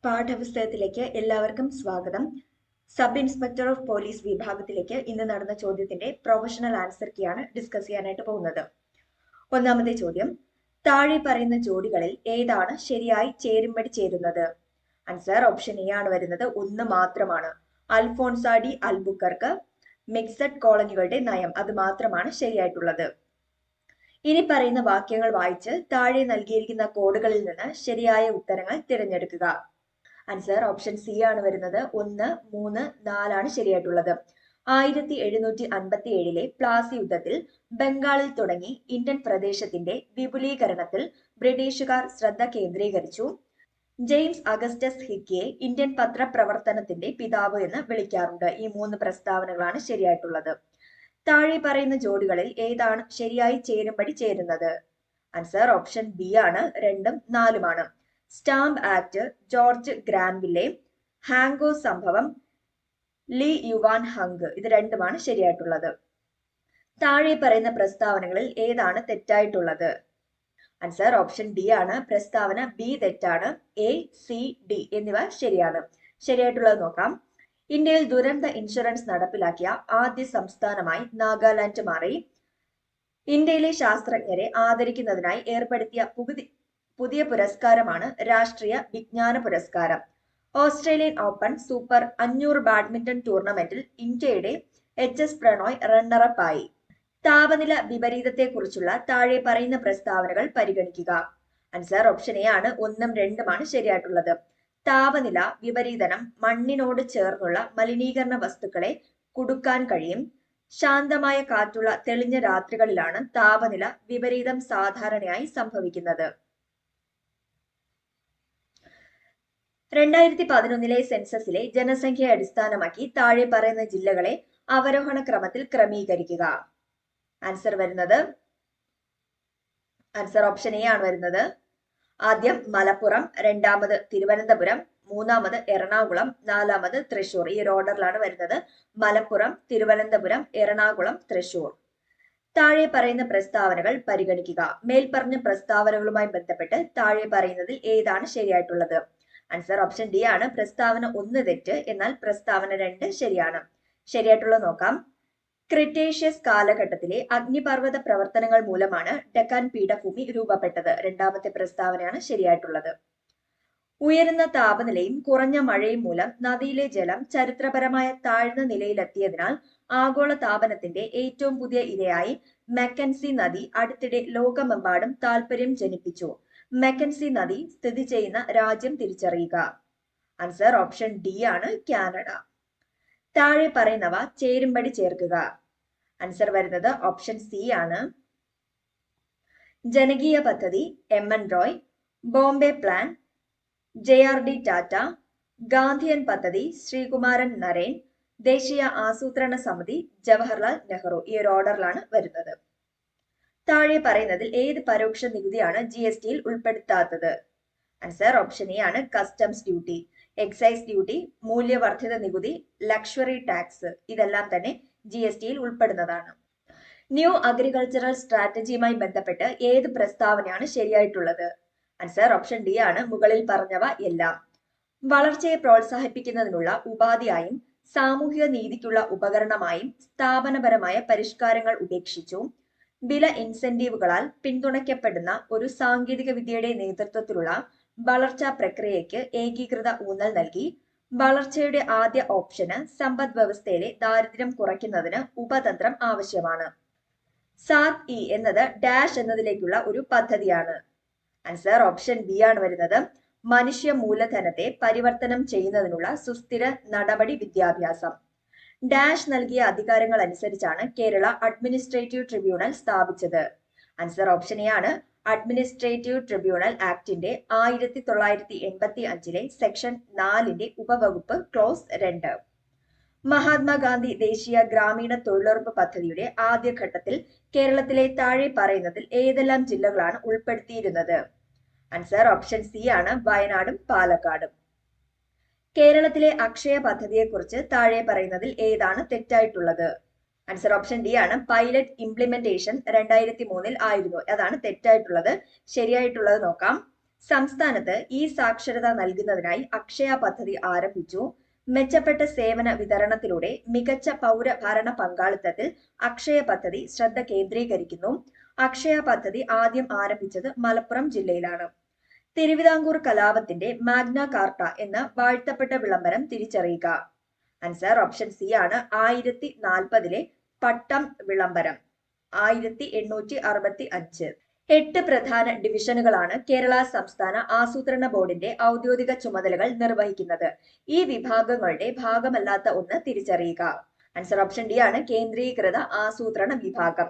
പാഠപുസ്തകത്തിലേക്ക് എല്ലാവർക്കും സ്വാഗതം. Sub inspector of police വിഭാഗത്തിലേക്ക് ഇന്ന് നടന്ന ചോദ്യത്തിന്റെ പ്രൊഫഷണൽ ആൻസർ കീയാണ് ഡിസ്കസ് ചെയ്യാനായിട്ട് പോകുന്നത്. ഒന്നാമത്തെ ചോദ്യം, താഴെ പറയുന്ന ജോഡികളിൽ ഏതാണ് ശരിയായി ചേരുംപടി ചേരുന്നത്? ആൻസർ ഓപ്ഷൻ എ ആണ് വരുന്നത്. ഒന്ന് മാത്രമാണ്. അൽഫോൺസ ഡി അൽബുക്കർക്ക് മിക്സഡ് കോളനികളുടെ നയം, അത് മാത്രമാണ് ശരിയായിട്ടുള്ളത്. ഇനി പറയുന്ന വാക്യങ്ങൾ വായിച്ച് താഴെ നൽകിയിരിക്കുന്ന കോഡുകളിൽ നിന്ന് ശരിയായ ഉത്തരങ്ങൾ തിരഞ്ഞെടുക്കുക. ആൻസർ ഓപ്ഷൻ സി ആണ് വരുന്നത്. 1, 3, 4 ശരിയായിട്ടുള്ളത്. 1757 പ്ലാസി യുദ്ധത്തിൽ ബംഗാളിൽ തുടങ്ങി ഇന്ത്യൻ പ്രദേശത്തിന്റെ വിപുലീകരണത്തിൽ ബ്രിട്ടീഷുകാർ ശ്രദ്ധ കേന്ദ്രീകരിച്ചു. ജെയിംസ് അഗസ്റ്റസ് ഹിക്കിയെ ഇന്ത്യൻ പത്രപ്രവർത്തനത്തിന്റെ പിതാവ് എന്ന് വിളിക്കാറുണ്ട്. ഈ 3 പ്രസ്താവനകളാണ് ശരിയായിട്ടുള്ളത്. താഴെ പറയുന്ന ജോഡികളിൽ ഏതാണ് ശരിയായി ചേരുംപടി ചേരുന്നത്? ആൻസർ ഓപ്ഷൻ ബി ആണ്. 2ഉം 4ഉമാണ്. സ്റ്റാമ്പ് ആക്ട് ജോർജ് ഗ്രാൻവില്ലെ, ഹാങ്കോ സംഭവം ലീ യുവാൻ ഹങ്, ഇത് രണ്ടുമാണ് ശരിയായിട്ടുള്ളത്. താഴെ പറയുന്ന പ്രസ്താവനകളിൽ ഏതാണ് തെറ്റായിട്ടുള്ളത്? ആൻസർ ഓപ്ഷൻ ഡി ആണ്. പ്രസ്താവന ബി തെറ്റാണ്. എ, സി, ഡി എന്നിവ ശരിയാണ്. ശരിയായിട്ടുള്ളത് നോക്കാം. ഇന്ത്യയിൽ ദുരന്ത ഇൻഷുറൻസ് നടപ്പിലാക്കിയ ആദ്യ സംസ്ഥാനമായി നാഗാലാൻഡ് മാറി. ഇന്ത്യയിലെ ശാസ്ത്രജ്ഞരെ ആദരിക്കുന്നതിനായി ഏർപ്പെടുത്തിയ പുതിയ പുരസ്കാരമാണ് രാഷ്ട്രീയ വിജ്ഞാന പുരസ്കാരം. ഓസ്ട്രേലിയൻ ഓപ്പൺ സൂപ്പർ 500 ബാഡ്മിന്റൺ ടൂർണമെന്റിൽ ഇന്ത്യയുടെ HS പ്രണോയ് റണ്ണറപ്പ് ആയി. താപനില വിപരീതത്തെക്കുറിച്ചുള്ള താഴെ പറയുന്ന പ്രസ്താവനകൾ പരിഗണിക്കുക. ആൻസർ ഓപ്ഷൻ എ ആണ്. 1ഉം 2ഉമാണ് ശരിയായിട്ടുള്ളത്. താപനില വിപരീതനം മണ്ണിനോട് ചേർന്നുള്ള മലിനീകരണ വസ്തുക്കളെ കുടുക്കാൻ കഴിയും. ശാന്തമായ കാറ്റുള്ള തെളിഞ്ഞ രാത്രികളിലാണ് താപനില വിപരീതം സാധാരണയായി സംഭവിക്കുന്നത്. 2011 സെൻസസിലെ ജനസംഖ്യയെ അടിസ്ഥാനമാക്കി താഴെ പറയുന്ന ജില്ലകളെ അവരോഹണ ക്രമത്തിൽ ക്രമീകരിക്കുക. ആൻസർ ഓപ്ഷൻ എ ആണ് വരുന്നത്. ആദ്യം മലപ്പുറം, രണ്ടാമത് തിരുവനന്തപുരം, മൂന്നാമത് എറണാകുളം, നാലാമത് തൃശൂർ. ഈ ഒരു ഓർഡറിലാണ് വരുന്നത്. മലപ്പുറം, തിരുവനന്തപുരം, എറണാകുളം, തൃശൂർ. താഴെ പറയുന്ന പ്രസ്താവനകൾ പരിഗണിക്കുക. മേൽപ്പറഞ്ഞ പ്രസ്താവനകളുമായി ബന്ധപ്പെട്ട് താഴെ പറയുന്നതിൽ ഏതാണ് ശരിയായിട്ടുള്ളത്? ആൻസർ ഓപ്ഷൻ ഡി ആണ്. പ്രസ്താവന 1 തെറ്റ്, എന്നാൽ പ്രസ്താവന 2 ശരിയാണ്. ശരിയായിട്ടുള്ളത് നോക്കാം. ക്രിട്ടേഷ്യസ് കാലഘട്ടത്തിലെ അഗ്നിപർവ്വത പ്രവർത്തനങ്ങൾ മൂലമാണ് ഡെക്കാൻ പീഠഭൂമി രൂപപ്പെട്ടത്. രണ്ടാമത്തെ പ്രസ്താവനയാണ് ശരിയായിട്ടുള്ളത്. ഉയരുന്ന താപനിലയും കുറഞ്ഞ മഴയും മൂലം നദിയിലെ ജലം ചരിത്രപരമായ താഴ്ന്ന നിലയിലെത്തിയതിനാൽ ആഗോള താപനത്തിന്റെ ഏറ്റവും പുതിയ ഇരയായി മെക്കൻസി നദി അടുത്തിടെ ലോകമെമ്പാടും താൽപര്യം ജനിപ്പിച്ചു. മെക്കൻസി നദി സ്ഥിതി ചെയ്യുന്ന രാജ്യം തിരിച്ചറിയുക. ആൻസർ ഓപ്ഷൻ ഡി ആണ്. കാനഡ. താഴെ പറയുന്നവ ചേരുംപടി ചേർക്കുക. ആൻസർ വരുന്നത് ഓപ്ഷൻ സി ആണ്. ജനകീയ പദ്ധതി MN Roy, Bombay plan JRD Tata, Gandhian പദ്ധതി ശ്രീകുമാരൻ നരേൻ, ദേശീയ ആസൂത്രണ സമിതി ജവഹർലാൽ നെഹ്റു. ഈ ഒരു ഓർഡറിലാണ് വരുന്നത്. താഴെ പറയുന്നതിൽ ഏത് പരോക്ഷ നികുതിയാണ് GSTയിൽ ഉൾപ്പെടുത്താത്തത്? ആൻസർ ഓപ്ഷൻ എ ആണ്. കസ്റ്റംസ് ഡ്യൂട്ടി, എക്സൈസ് ഡ്യൂട്ടി, മൂല്യവർദ്ധിത നികുതി, ലക്ഷറി ടാക്സ്, ഇതെല്ലാം തന്നെ GSTയിൽ ഉൾപ്പെടുന്നതാണ്. ന്യൂ അഗ്രികൾച്ചറൽ സ്ട്രാറ്റജിയുമായി ബന്ധപ്പെട്ട് ഏത് പ്രസ്താവനയാണ് ശരിയായിട്ടുള്ളത്? ആൻസർ ഓപ്ഷൻ ഡി ആണ്. മുകളിൽ പറഞ്ഞവ എല്ലാം. വളർച്ചയെ പ്രോത്സാഹിപ്പിക്കുന്നതിനുള്ള ഉപാധിയായും സാമൂഹിക നീതിക്കുള്ള ഉപകരണമായും സ്ഥാപനപരമായ പരിഷ്കാരങ്ങൾ ഉപേക്ഷിച്ചു. വില ഇൻസെന്റീവുകളാൽ പിന്തുണയ്ക്കപ്പെടുന്ന ഒരു സാങ്കേതിക വിദ്യയുടെ നേതൃത്വത്തിലുള്ള വളർച്ചാ പ്രക്രിയയ്ക്ക് ഏകീകൃത ഊന്നൽ നൽകി. വളർച്ചയുടെ ആദ്യ ഓപ്ഷന് സമ്പദ് വ്യവസ്ഥയിലെ ദാരിദ്ര്യം കുറയ്ക്കുന്നതിന് ഉപതന്ത്രം ആവശ്യമാണ്. സാത്-ഇ എന്നത് ഡാഷ് എന്നതിലേക്കുള്ള ഒരു പദ്ധതിയാണ്. ആൻസർ ഓപ്ഷൻ ബി ആണ് വരുന്നത്. മനുഷ്യ മൂലധനത്തെ പരിവർത്തനം ചെയ്യുന്നതിനുള്ള സുസ്ഥിര നടപടി വിദ്യാഭ്യാസം. ഡാഷ് നൽകിയ അധികാരങ്ങൾ അനുസരിച്ചാണ് കേരള അഡ്മിനിസ്ട്രേറ്റീവ് ട്രിബ്യൂണൽ സ്ഥാപിച്ചത്. ആൻസർ ഓപ്ഷൻ എ ആണ്. അഡ്മിനിസ്ട്രേറ്റീവ് ട്രിബ്യൂണൽ ആക്ടിന്റെ 1985 സെക്ഷൻ 4 ഉപവകുപ്പ് ക്ലോസ് 2. മഹാത്മാഗാന്ധി ദേശീയ ഗ്രാമീണ തൊഴിലുറപ്പ് പദ്ധതിയുടെ ആദ്യഘട്ടത്തിൽ കേരളത്തിലെ താഴെ പറയുന്നതിൽ ഏതെല്ലാം ജില്ലകളാണ് ഉൾപ്പെടുത്തിയിരുന്നത്? ആൻസർ ഓപ്ഷൻ സി ആണ്. വയനാടും പാലക്കാടും. കേരളത്തിലെ അക്ഷയ പദ്ധതിയെക്കുറിച്ച് താഴെ പറയുന്നതിൽ ഏതാണ് തെറ്റായിട്ടുള്ളത്? ആൻസർ ഓപ്ഷൻ ഡി ആണ്. പൈലറ്റ് ഇംപ്ലിമെന്റേഷൻ 2003 ആയിരുന്നു. അതാണ് തെറ്റായിട്ടുള്ളത്. ശരിയായിട്ടുള്ളത് നോക്കാം. സംസ്ഥാനത്ത് ഈ സാക്ഷരത നൽകുന്നതിനായി അക്ഷയ പദ്ധതി ആരംഭിച്ചു. മെച്ചപ്പെട്ട സേവന വിതരണത്തിലൂടെ മികച്ച പൗരഭരണ പങ്കാളിത്തത്തിൽ അക്ഷയ പദ്ധതി ശ്രദ്ധ കേന്ദ്രീകരിക്കുന്നു. അക്ഷയ പദ്ധതി ആദ്യം ആരംഭിച്ചത് മലപ്പുറം ജില്ലയിലാണ്. തിരുവിതാംകൂർ കലാപത്തിന്റെ മാഗ്ന കാർട്ട എന്ന വാഴ്ത്തപ്പെട്ട വിളംബരം തിരിച്ചറിയുക. ആൻസർ ഓപ്ഷൻ സി ആണ് 1040 പട്ടം വിളംബരം 1865. 8 പ്രധാന ഡിവിഷനുകളാണ് കേരള സംസ്ഥാന ആസൂത്രണ ബോർഡിന്റെ ഔദ്യോഗിക ചുമതലകൾ നിർവഹിക്കുന്നത്. ഈ വിഭാഗങ്ങളുടെ ഭാഗമല്ലാത്ത ഒന്ന് തിരിച്ചറിയുക. ആൻസർ ഓപ്ഷൻ ഡി ആണ് കേന്ദ്രീകൃത ആസൂത്രണ വിഭാഗം.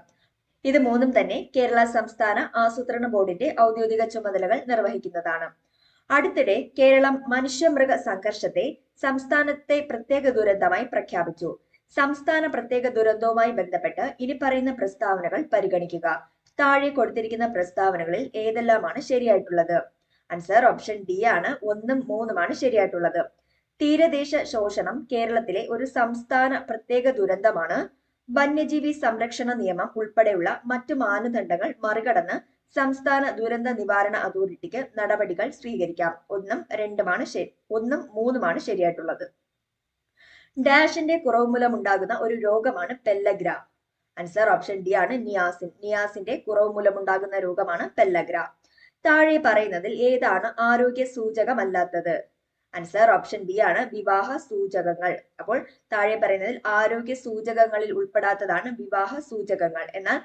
ഇത് മൂന്നും തന്നെ കേരള സംസ്ഥാന ആസൂത്രണ ബോർഡിന്റെ ഔദ്യോഗിക ചുമതലകൾ നിർവഹിക്കുന്നതാണ്. അടുത്തിടെ കേരളം മനുഷ്യമൃഗ സംഘർഷത്തെ സംസ്ഥാനത്തെ പ്രത്യേക ദുരന്തമായി പ്രഖ്യാപിച്ചു. സംസ്ഥാന പ്രത്യേക ദുരന്തവുമായി ബന്ധപ്പെട്ട് ഇനി പറയുന്ന പ്രസ്താവനകൾ പരിഗണിക്കുക. താഴെ കൊടുത്തിരിക്കുന്ന പ്രസ്താവനകളിൽ ഏതെല്ലാമാണ് ശരിയായിട്ടുള്ളത്? ആൻസർ ഓപ്ഷൻ ഡി ആണ് 1ഉം 3ഉമാണ് ശരിയായിട്ടുള്ളത്. തീരദേശ ശോഷണം കേരളത്തിലെ ഒരു സംസ്ഥാന പ്രത്യേക ദുരന്തമാണ്. വന്യജീവി സംരക്ഷണ നിയമം ഉൾപ്പെടെയുള്ള മറ്റു മാനദണ്ഡങ്ങൾ മറികടന്ന് സംസ്ഥാന ദുരന്ത നിവാരണ അതോറിറ്റിക്ക് നടപടികൾ സ്വീകരിക്കാം. 1ഉം 3ഉമാണ് ശരിയായിട്ടുള്ളത്. ഡാഷിന്റെ കുറവ് മൂലമുണ്ടാകുന്ന ഒരു രോഗമാണ് പെല്ലഗ്ര. ആൻസർ ഓപ്ഷൻ ഡി ആണ് നിയാസിൻ. നിയാസിന്റെ കുറവ് മൂലമുണ്ടാകുന്ന രോഗമാണ് പെല്ലഗ്ര. താഴെ പറയുന്നതിൽ ഏതാണ് ആരോഗ്യ സൂചകമല്ലാത്തത്? ആൻസർ ഓപ്ഷൻ ഡി ആണ് വിവാഹ സൂചകങ്ങൾ. അപ്പോൾ താഴെ പറയുന്നതിൽ ആരോഗ്യ സൂചകങ്ങളിൽ ഉൾപ്പെടാത്തതാണ് വിവാഹ സൂചകങ്ങൾ. എന്നാൽ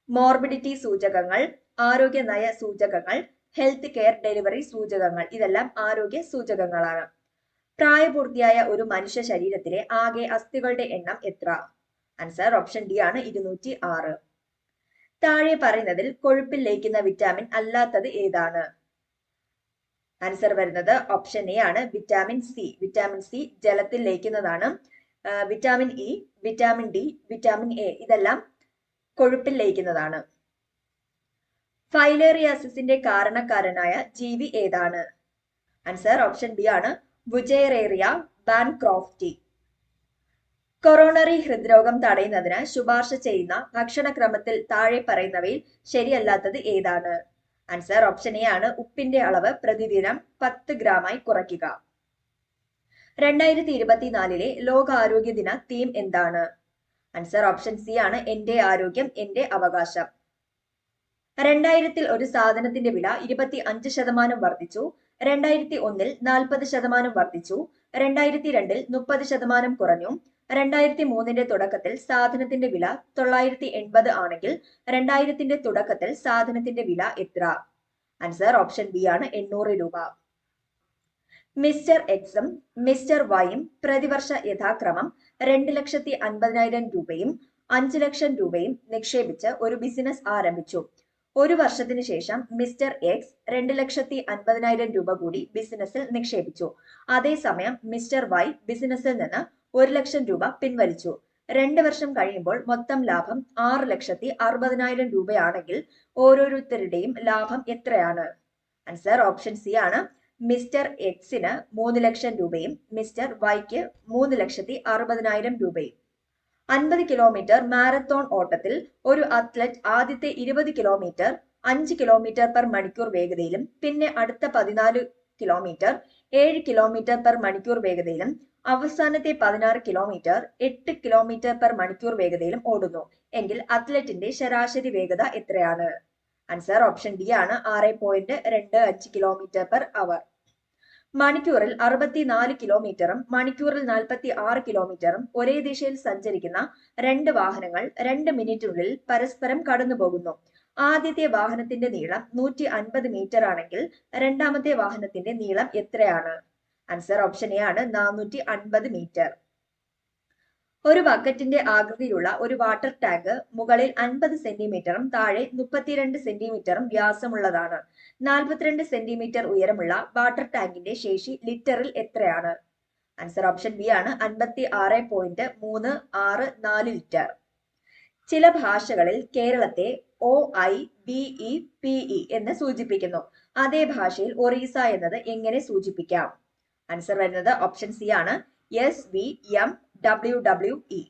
മോർബിഡിറ്റി സൂചകങ്ങൾ, ആരോഗ്യ നയ സൂചകങ്ങൾ, ഹെൽത്ത് കെയർ ഡെലിവറി സൂചകങ്ങൾ ഇതെല്ലാം ആരോഗ്യ സൂചകങ്ങളാണ്. പ്രായപൂർത്തിയായ ഒരു മനുഷ്യ ശരീരത്തിലെ ആകെ അസ്ഥികളുടെ എണ്ണം എത്ര? ആൻസർ ഓപ്ഷൻ ഡി ആണ് 206. താഴെ പറയുന്നതിൽ കൊഴുപ്പിൽ ലയിക്കുന്ന വിറ്റാമിൻ അല്ലാത്തത് ഏതാണ്? ആൻസർ വരുന്നത് ഓപ്ഷൻ എ ആണ് വിറ്റാമിൻ സി. വിറ്റാമിൻ സി ജലത്തിൽ ലയിക്കുന്നതാണ്. Vitamin E, vitamin D, vitamin A ഇതെല്ലാം കൊഴുപ്പിൽ ലയിക്കുന്നതാണ്. ഫൈലേറിയാസിന്റെ കാരണക്കാരനായ ജീവി ഏതാണ്? ആൻസർ ഓപ്ഷൻ ബി ആണ് വുചേറേറിയ ബാൻക്രോഫ്റ്റി. കൊറോണറി ഹൃദ്രോഗം തടയുന്നതിന് ശുപാർശ ചെയ്യുന്ന ഭക്ഷണക്രമത്തിൽ താഴെ പറയുന്നവയിൽ ശരിയല്ലാത്തത് ഏതാണ്? ആൻസർ ഓപ്ഷൻ എ ആണ് ഉപ്പിന്റെ അളവ് പ്രതിദിനം 10 ഗ്രാമായി കുറയ്ക്കുക. 2024 ലോകാരോഗ്യ ദിന തീം എന്താണ്? ആൻസർ ഓപ്ഷൻ സി ആണ് എന്റെ ആരോഗ്യം എന്റെ അവകാശം. 2000 ഒരു സാധനത്തിന്റെ വില 25% വർദ്ധിച്ചു. 2001 40% വർദ്ധിച്ചു. 2002 30% കുറഞ്ഞു. 2003 തുടക്കത്തിൽ സാധനത്തിന്റെ വില 980 ആണെങ്കിൽ 2000 തുടക്കത്തിൽ സാധനത്തിന്റെ വില എത്ര? ആൻസർ ഓപ്ഷൻ ബി ആണ് 800 രൂപ. മിസ്റ്റർ എക്സും മിസ്റ്റർ വൈയും പ്രതിവർഷ യഥാക്രമം 2,50,000 രൂപയും 5 ലക്ഷം രൂപയും നിക്ഷേപിച്ച് ഒരു ബിസിനസ് ആരംഭിച്ചു. ഒരു വർഷത്തിന് ശേഷം മിസ്റ്റർ എക്സ് 2,50,000 രൂപ കൂടി ബിസിനസ്സിൽ നിക്ഷേപിച്ചു. അതേസമയം മിസ്റ്റർ വൈ ബിസിനസ്സിൽ നിന്ന് 1 ലക്ഷം രൂപ പിൻവലിച്ചു. 2 വർഷം കഴിയുമ്പോൾ മൊത്തം ലാഭം 6,60,000 രൂപയാണെങ്കിൽ ഓരോരുത്തരുടെയും ലാഭം എത്രയാണ്? ആൻസർ ഓപ്ഷൻ സി ആണ് മിസ്റ്റർ എക്സിന് 3 ലക്ഷം രൂപയും മിസ്റ്റർ വൈക്ക് 3,60,000 രൂപയും. 50 കിലോമീറ്റർ മാരത്തോൺ ഓട്ടത്തിൽ ഒരു അത്ലറ്റ് ആദ്യത്തെ 20 കിലോമീറ്റർ 5 കിലോമീറ്റർ പെർ മണിക്കൂർ വേഗതയിലും പിന്നെ അടുത്ത 14 കിലോമീറ്റർ 7 കിലോമീറ്റർ പെർ മണിക്കൂർ വേഗതയിലും അവസാനത്തെ 16 കിലോമീറ്റർ 8 കിലോമീറ്റർ പെർ മണിക്കൂർ വേഗതയിലും ഓടുന്നു എങ്കിൽ അത്ലറ്റിന്റെ ശരാശരി വേഗത എത്രയാണ്? ആൻസർ ഓപ്ഷൻ ഡി ആണ് 6.25 കിലോമീറ്റർ പെർ അവർ. മണിക്കൂറിൽ 64 കിലോമീറ്ററും മണിക്കൂറിൽ 46 കിലോമീറ്ററും ഒരേ ദിശയിൽ സഞ്ചരിക്കുന്ന 2 വാഹനങ്ങൾ 2 മിനിറ്റിനുള്ളിൽ പരസ്പരം കടന്നുപോകുന്നു. ആദ്യത്തെ വാഹനത്തിന്റെ നീളം 150 മീറ്റർ ആണെങ്കിൽ രണ്ടാമത്തെ വാഹനത്തിന്റെ നീളം എത്രയാണ്? ആൻസർ ഓപ്ഷൻ എ ആണ് 450 മീറ്റർ. ഒരു ബക്കറ്റിന്റെ ആകൃതിയിലുള്ള ഒരു വാട്ടർ ടാങ്ക് മുകളിൽ 50 സെന്റിമീറ്ററും താഴെ 32 സെന്റിമീറ്ററും വ്യാസമുള്ളതാണ്. 42 സെന്റിമീറ്റർ ഉയരമുള്ള വാട്ടർ ടാങ്കിന്റെ ശേഷി ലിറ്ററിൽ എത്രയാണ്? ആൻസർ ഓപ്ഷൻ ബി ആണ് 56.364 ലിറ്റർ. ചില ഭാഷകളിൽ കേരളത്തെ OIBEPE എന്ന് സൂചിപ്പിക്കുന്നു. അതേ ഭാഷയിൽ ഒറീസ എന്നത് എങ്ങനെ സൂചിപ്പിക്കാം? ആൻസർ വരുന്നത് ഓപ്ഷൻ സി ആണ് SVMWWE.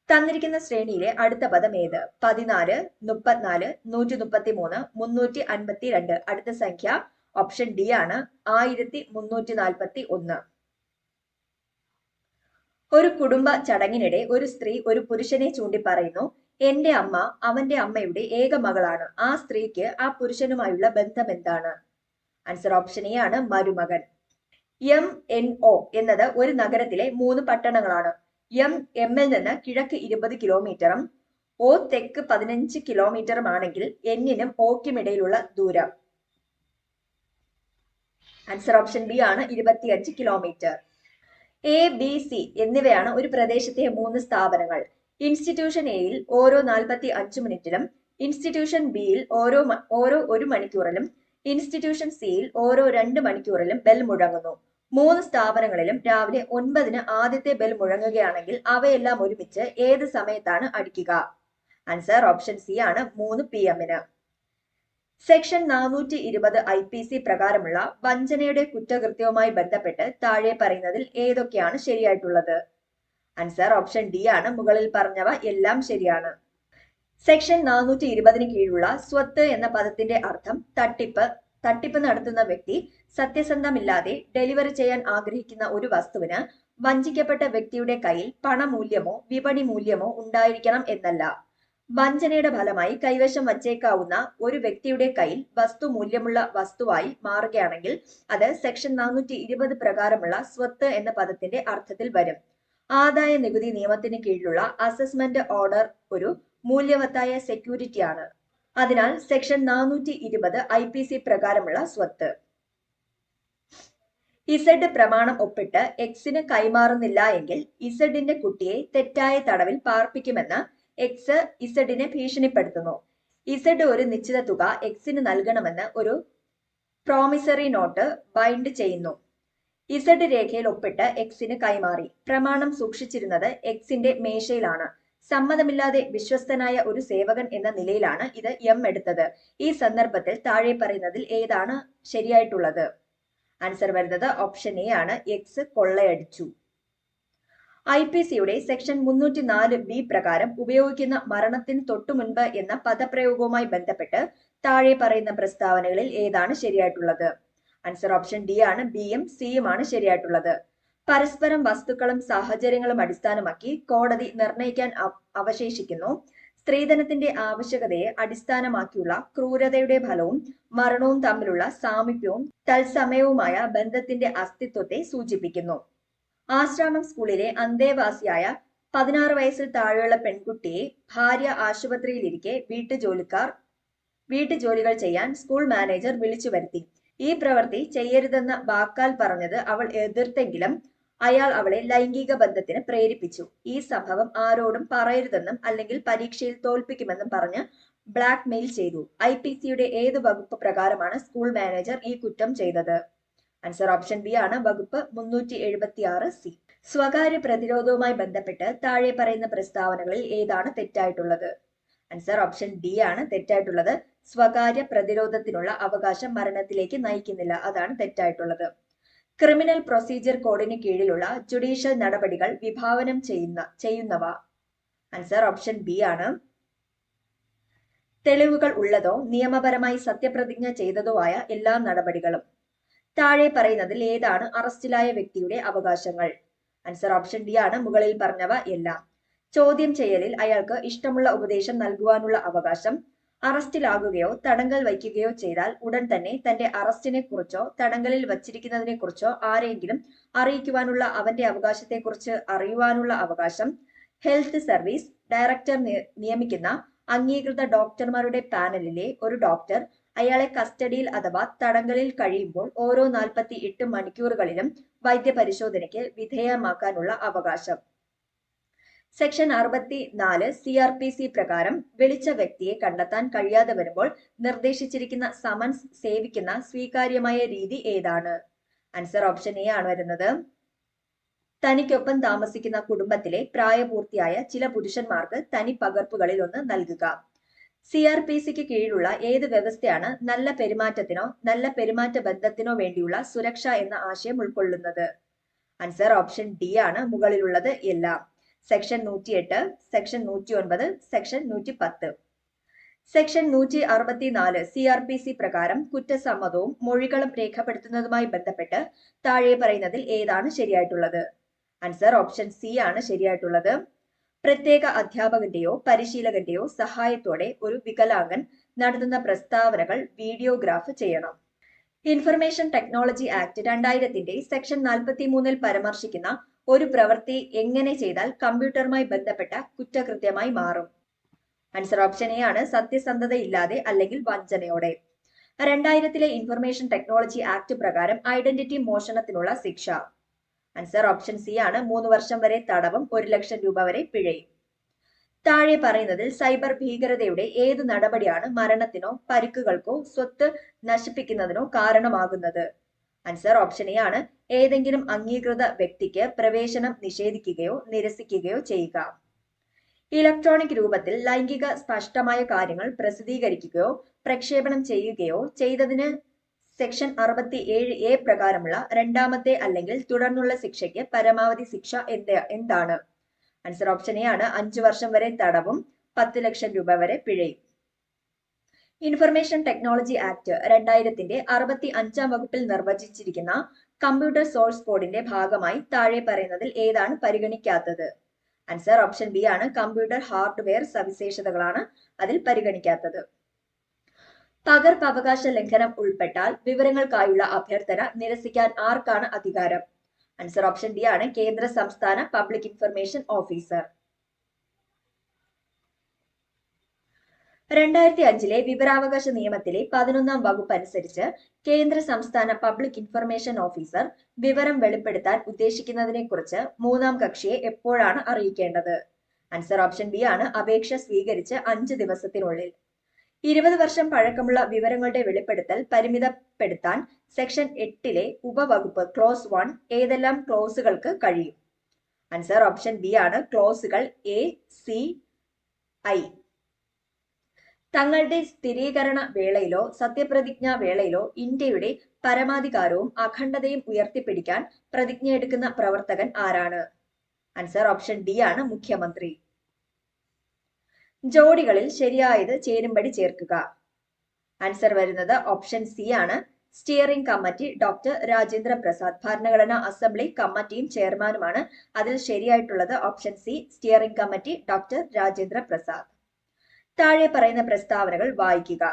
തന്നിരിക്കുന്ന ശ്രേണിയിലെ അടുത്ത പദം ഏത്? 14, 34, 133, 352. അടുത്ത സംഖ്യ ഓപ്ഷൻ ഡി ആണ് 1341. ഒരു കുടുംബ ചടങ്ങിനിടെ ഒരു സ്ത്രീ ഒരു പുരുഷനെ ചൂണ്ടി പറയുന്നു, എന്റെ അമ്മ അവന്റെ അമ്മയുടെ ഏക മകളാണ്. ആ സ്ത്രീക്ക് ആ പുരുഷനുമായുള്ള ബന്ധം എന്താണ്? ആൻസർ ഓപ്ഷൻ എ ആണ് മരുമകൻ. MNO എന്നത് ഒരു നഗരത്തിലെ 3 പട്ടണങ്ങളാണ്. എമ്മിൽ നിന്ന് കിഴക്ക് 20 കിലോമീറ്ററും O തെക്ക് 15 കിലോമീറ്ററും ആണെങ്കിൽ എന്നിനും ഓക്കും ഇടയിലുള്ള ദൂരം. ആൻസർ ഓപ്ഷൻ ബി ആണ് 25 കിലോമീറ്റർ. ABC എന്നിവയാണ് ഒരു പ്രദേശത്തെ 3 സ്ഥാപനങ്ങൾ. ഇൻസ്റ്റിറ്റ്യൂഷൻ എയിൽ ഓരോ 45 മിനിറ്റിലും, ഇൻസ്റ്റിറ്റ്യൂഷൻ ബിയിൽ ഓരോ 1 മണിക്കൂറിലും, ഇൻസ്റ്റിറ്റ്യൂഷൻ സിയിൽ ഓരോ 2 മണിക്കൂറിലും ബെൽ മുഴങ്ങുന്നു. 3 സ്ഥാപനങ്ങളിലും രാവിലെ 9-ന് ആദ്യത്തെ ബെൽ മുഴങ്ങുകയാണെങ്കിൽ അവയെല്ലാം ഒരുമിച്ച് ഏത് സമയത്താണ് അടിക്കുക? ആൻസർ ഓപ്ഷൻ സി ആണ് 3 PM-ന്. സെക്ഷൻ 420 IPC പ്രകാരമുള്ള വഞ്ചനയുടെ കുറ്റകൃത്യവുമായി ബന്ധപ്പെട്ട് താഴെ പറയുന്നതിൽ ഏതൊക്കെയാണ് ശരിയായിട്ടുള്ളത്? ആൻസർ ഓപ്ഷൻ ഡി ആണ് മുകളിൽ പറഞ്ഞവ എല്ലാം ശരിയാണ്. സെക്ഷൻ 420-ന് കീഴിലുള്ള സ്വത്ത് എന്ന പദത്തിന്റെ അർത്ഥം തട്ടിപ്പ്. തട്ടിപ്പ് നടത്തുന്ന വ്യക്തി സത്യസന്ധമില്ലാതെ ഡെലിവറി ചെയ്യാൻ ആഗ്രഹിക്കുന്ന ഒരു വസ്തുവിന് വഞ്ചിക്കപ്പെട്ട വ്യക്തിയുടെ കയ്യിൽ പണമൂല്യമോ വിപണി മൂല്യമോ ഉണ്ടായിരിക്കണം എന്നല്ല. വഞ്ചനയുടെ ഫലമായി കൈവശം വച്ചേക്കാവുന്ന ഒരു വ്യക്തിയുടെ കയ്യിൽ വസ്തു മൂല്യമുള്ള വസ്തുവായി മാറുകയാണെങ്കിൽ അത് സെക്ഷൻ 420 പ്രകാരമുള്ള സ്വത്ത് എന്ന പദത്തിന്റെ അർത്ഥത്തിൽ വരും. ആദായ നികുതി നിയമത്തിന് കീഴിലുള്ള അസസ്മെന്റ് ഓർഡർ ഒരു മൂല്യവത്തായ സെക്യൂരിറ്റിയാണ്. അതിനാൽ സെക്ഷൻ 420 IPC പ്രകാരമുള്ള സ്വത്ത്. ഇസഡ് പ്രമാണം ഒപ്പിട്ട് എക്സിന് കൈമാറുന്നില്ല എങ്കിൽ ഇസഡിന്റെ കുട്ടിയെ തെറ്റായ തടവിൽ പാർപ്പിക്കുമെന്ന് എക്സ് ഇസഡിനെ ഭീഷണിപ്പെടുത്തുന്നു. ഇസഡ് ഒരു നിശ്ചിത തുക എക്സിന് നൽകണമെന്ന് ഒരു പ്രോമിസറി നോട്ട് ബൈൻഡ് ചെയ്യുന്നു. ഇസഡ് രേഖയിൽ ഒപ്പിട്ട് എക്സിന് കൈമാറി. പ്രമാണം സൂക്ഷിച്ചിരുന്നത് എക്സിന്റെ മേശയിലാണ്. സമ്മതമില്ലാതെ വിശ്വസ്തനായ ഒരു സേവകൻ എന്ന നിലയിലാണ് ഇത് എം എടുത്തത്. ഈ സന്ദർഭത്തിൽ താഴെ പറയുന്നതിൽ ഏതാണ് ശരിയായിട്ടുള്ളത്? ആൻസർ വരുന്നത് ഓപ്ഷൻ എ ആണ്, എക്സ് കൊള്ളയടിച്ചു. IPCയുടെ സെക്ഷൻ 304B പ്രകാരം ഉപയോഗിക്കുന്ന മരണത്തിന് തൊട്ടുമുൻപ് എന്ന പദപ്രയോഗവുമായി ബന്ധപ്പെട്ട് താഴെ പറയുന്ന പ്രസ്താവനകളിൽ ഏതാണ് ശരിയായിട്ടുള്ളത്? ആൻസർ ഓപ്ഷൻ ഡി ആണ്, ബിയും സിയും ആണ് ശരിയായിട്ടുള്ളത്. പരസ്പരം വസ്തുക്കളും സാഹചര്യങ്ങളും അടിസ്ഥാനമാക്കി കോടതി നിർണയിക്കാൻ അവശേഷിക്കുന്നു. സ്ത്രീധനത്തിന്റെ ആവശ്യകതയെ അടിസ്ഥാനമാക്കിയുള്ള ക്രൂരതയുടെ ഫലവും മരണവും തമ്മിലുള്ള സാമീപ്യവും തത്സമയവുമായ ബന്ധത്തിന്റെ അസ്തിത്വത്തെ സൂചിപ്പിക്കുന്നു. ആശ്രാമം സ്കൂളിലെ അന്തേവാസിയായ 16 വയസ്സിൽ താഴെയുള്ള പെൺകുട്ടിയെ ഭാര്യ ആശുപത്രിയിലിരിക്കെ വീട്ടുജോലികൾ ചെയ്യാൻ സ്കൂൾ മാനേജർ വിളിച്ചു വരുത്തി. ഈ പ്രവൃത്തി ചെയ്യരുതെന്ന വാക്കാൽ പറഞ്ഞത് അവൾ എതിർത്തെങ്കിലും അയാൾ അവളെ ലൈംഗിക ബന്ധത്തിന് പ്രേരിപ്പിച്ചു. ഈ സംഭവം ആരോടും പറയരുതെന്നും അല്ലെങ്കിൽ പരീക്ഷയിൽ തോൽപ്പിക്കുമെന്നും പറഞ്ഞ് ബ്ലാക്ക് മെയിൽ ചെയ്തു. IPCയുടെ ഏത് വകുപ്പ് പ്രകാരമാണ് സ്കൂൾ മാനേജർ ഈ കുറ്റം ചെയ്തത്? ആൻസർ ഓപ്ഷൻ ബി ആണ്, വകുപ്പ് 376C. സ്വകാര്യ പ്രതിരോധവുമായി ബന്ധപ്പെട്ട് താഴെ പറയുന്ന പ്രസ്താവനകളിൽ ഏതാണ് തെറ്റായിട്ടുള്ളത്? ആൻസർ ഓപ്ഷൻ ഡി ആണ് തെറ്റായിട്ടുള്ളത്. സ്വകാര്യ പ്രതിരോധത്തിനുള്ള അവകാശം മരണത്തിലേക്ക് നയിക്കുന്നില്ല, അതാണ് തെറ്റായിട്ടുള്ളത്. ക്രിമിനൽ പ്രൊസീജിയർ കോഡിന് കീഴിലുള്ള ജുഡീഷ്യൽ നടപടികൾ വിഭാവനം ചെയ്യുന്നവ. ആൻസർ ഓപ്ഷൻ ബി ആണ്. തെളിവുകൾ ഉള്ളതോ നിയമപരമായി സത്യപ്രതിജ്ഞ ചെയ്തതോ ആയ എല്ലാ നടപടികളും. താഴെ പറയുന്നതിൽ ഏതാണ് അറസ്റ്റിലായ വ്യക്തിയുടെ അവകാശങ്ങൾ? ആൻസർ ഓപ്ഷൻ ഡി ആണ്, മുകളിൽ പറഞ്ഞവ എല്ലാം. ചോദ്യം ചെയ്യലിൽ അയാൾക്ക് ഇഷ്ടമുള്ള ഉപദേശം നൽകുവാനുള്ള അവകാശം. അറസ്റ്റിലാകുകയോ തടങ്കൽ വയ്ക്കുകയോ ചെയ്താൽ ഉടൻ തന്നെ തന്റെ അറസ്റ്റിനെ കുറിച്ചോ തടങ്കലിൽ വച്ചിരിക്കുന്നതിനെ കുറിച്ചോ ആരെങ്കിലും അറിയിക്കുവാനുള്ള അവന്റെ അവകാശത്തെക്കുറിച്ച് അറിയുവാനുള്ള അവകാശം. ഹെൽത്ത് സർവീസ് ഡയറക്ടർ നിയമിക്കുന്ന അംഗീകൃത ഡോക്ടർമാരുടെ പാനലിലെ ഒരു ഡോക്ടർ അയാളെ കസ്റ്റഡിയിൽ അഥവാ തടങ്കലിൽ കഴിയുമ്പോൾ ഓരോ 48 മണിക്കൂറുകളിലും വൈദ്യപരിശോധനയ്ക്ക് വിധേയമാക്കാനുള്ള അവകാശം. സെക്ഷൻ 64 CRPC പ്രകാരം വിളിച്ച വ്യക്തിയെ കണ്ടെത്താൻ കഴിയാതെ വരുമ്പോൾ നിർദ്ദേശിച്ചിരിക്കുന്ന സമൻസ് സേവിക്കുന്ന സ്വീകാര്യമായ രീതി ഏതാണ്? ആൻസർ ഓപ്ഷൻ എ ആണ് വരുന്നത്. തനിക്കൊപ്പം താമസിക്കുന്ന കുടുംബത്തിലെ പ്രായപൂർത്തിയായ ചില പുരുഷന്മാർക്ക് തനി പകർപ്പുകളിൽ ഒന്ന് നൽകുക. CRPCക്ക് കീഴിലുള്ള ഏത് വ്യവസ്ഥയാണ് നല്ല പെരുമാറ്റത്തിനോ നല്ല പെരുമാറ്റ ബന്ധത്തിനോ വേണ്ടിയുള്ള സുരക്ഷ എന്ന ആശയം ഉൾക്കൊള്ളുന്നത്? ആൻസർ ഓപ്ഷൻ ഡി ആണ്, മുകളിലുള്ളത് എല്ലാം. Section 108, section 109, section 110. Section 164 CRPC പ്രകാരം കുറ്റസമ്മതവും മൊഴികളും രേഖപ്പെടുത്തുന്നതുമായി ബന്ധപ്പെട്ട് താഴെ പറയുന്നതിൽ ഏതാണ് ശരിയായിട്ടുള്ളത്? ആൻസർ ഓപ്ഷൻ സി ആണ് ശരിയായിട്ടുള്ളത്. പ്രത്യേക അധ്യാപകന്റെയോ പരിശീലകന്റെയോ സഹായത്തോടെ ഒരു വികലാംഗൻ നടത്തുന്ന പ്രസ്താവനകൾ വീഡിയോഗ്രാഫ് ചെയ്യണം. ഇൻഫർമേഷൻ ടെക്നോളജി ആക്ട് 2000 സെക്ഷൻ 43 പരാമർശിക്കുന്ന ഒരു പ്രവൃത്തി എങ്ങനെ ചെയ്താൽ കമ്പ്യൂട്ടറുമായി ബന്ധപ്പെട്ട കുറ്റകൃത്യമായി മാറും? ആൻസർ ഓപ്ഷൻ എ ആണ് സത്യസന്ധതയില്ലാതെ അല്ലെങ്കിൽ വഞ്ചനയോടെ. 2000 ഇൻഫർമേഷൻ ടെക്നോളജി ആക്ട് പ്രകാരം ഐഡന്റിറ്റി മോഷണത്തിനുള്ള ശിക്ഷ. ആൻസർ ഓപ്ഷൻ സി ആണ് 3 വർഷം വരെ തടവും 1 ലക്ഷം രൂപ വരെ പിഴയും. താഴെ പറയുന്നതിൽ സൈബർ ഭീകരതയുടെ ഏത് നടപടിയാണ് മരണത്തിനോ പരിക്കുകൾക്കോ സ്വത്ത് നശിപ്പിക്കുന്നതിനോ കാരണമാകുന്നത്? ആൻസർ ഓപ്ഷൻ എ ആണ് ഏതെങ്കിലും അംഗീകൃത വ്യക്തിക്ക് പ്രവേശനം നിഷേധിക്കുകയോ നിരസിക്കുകയോ ചെയ്യുക. ഇലക്ട്രോണിക് രൂപത്തിൽ ലൈംഗിക സ്പഷ്ടമായ കാര്യങ്ങൾ പ്രസിദ്ധീകരിക്കുകയോ പ്രക്ഷേപണം ചെയ്യുകയോ ചെയ്തതിന് സെക്ഷൻ 67A പ്രകാരമുള്ള രണ്ടാമത്തെ അല്ലെങ്കിൽ തുടർന്നുള്ള ശിക്ഷയ്ക്ക് പരമാവധി ശിക്ഷ എന്താണ്? ആൻസർ ഓപ്ഷൻ എ ആണ് 5 വർഷം വരെ തടവും 10 ലക്ഷം രൂപ വരെ പിഴയും. ഇൻഫർമേഷൻ ടെക്നോളജി ആക്ട് 2000 65-ാം വകുപ്പിൽ നിർവചിച്ചിരിക്കുന്ന കമ്പ്യൂട്ടർ സോഴ്സ് കോഡിന്റെ ഭാഗമായി താഴെ പറയുന്നതിൽ ഏതാണ് പരിഗണിക്കാത്തത്? ആൻസർ ഓപ്ഷൻ ബി ആണ് കമ്പ്യൂട്ടർ ഹാർഡ്വെയർ സവിശേഷതകളാണ് അതിൽ പരിഗണിക്കാത്തത്. പകർപ്പവകാശ ലംഘനം ഉൾപ്പെട്ടാൽ വിവരങ്ങൾക്കായുള്ള അഭ്യർത്ഥന നിരസിക്കാൻ ആർക്കാണ് അധികാരം? ആൻസർ ഓപ്ഷൻ ഡി ആണ് കേന്ദ്ര സംസ്ഥാന പബ്ലിക് ഇൻഫർമേഷൻ ഓഫീസർ. 2005 വിവരാവകാശ നിയമത്തിലെ 11-ാം വകുപ്പ് അനുസരിച്ച് കേന്ദ്ര സംസ്ഥാന പബ്ലിക് ഇൻഫർമേഷൻ ഓഫീസർ വിവരം വെളിപ്പെടുത്താൻ ഉദ്ദേശിക്കുന്നതിനെ കുറിച്ച് മൂന്നാം കക്ഷിയെ എപ്പോഴാണ് അറിയിക്കേണ്ടത്? ആൻസർ ഓപ്ഷൻ ബി ആണ് അപേക്ഷ സ്വീകരിച്ച് 5 ദിവസത്തിനുള്ളിൽ. 20 വർഷം പഴക്കമുള്ള വിവരങ്ങളുടെ വെളിപ്പെടുത്തൽ പരിമിതപ്പെടുത്താൻ സെക്ഷൻ 8 ഉപവകുപ്പ് ക്ലോസ് 1 ഏതെല്ലാം ക്ലോസുകൾക്ക് കഴിയും? ആൻസർ ഓപ്ഷൻ ബി ആണ് ക്ലോസുകൾ A, C, I. തങ്ങളുടെ സ്ഥിരീകരണ വേളയിലോ സത്യപ്രതിജ്ഞാ വേളയിലോ ഇന്ത്യയുടെ പരമാധികാരവും അഖണ്ഡതയും ഉയർത്തിപ്പിടിക്കാൻ പ്രതിജ്ഞയെടുക്കുന്ന പ്രവർത്തകൻ ആരാണ്? ആൻസർ ഓപ്ഷൻ ഡി ആണ് മുഖ്യമന്ത്രി. ജോഡികളിൽ ശരിയായത് ചേരുംപടി ചേർക്കുക. ആൻസർ വരുന്നത് ഓപ്ഷൻ സി ആണ് steering committee doctor Rajendra Prasad. ഭരണഘടനാ അസംബ്ലി കമ്മിറ്റിയും ചെയർമാനുമാണ്. അതിൽ ശരിയായിട്ടുള്ളത് option C steering committee doctor Rajendra Prasad. താഴെ പറയുന്ന പ്രസ്താവനകൾ വായിക്കുക.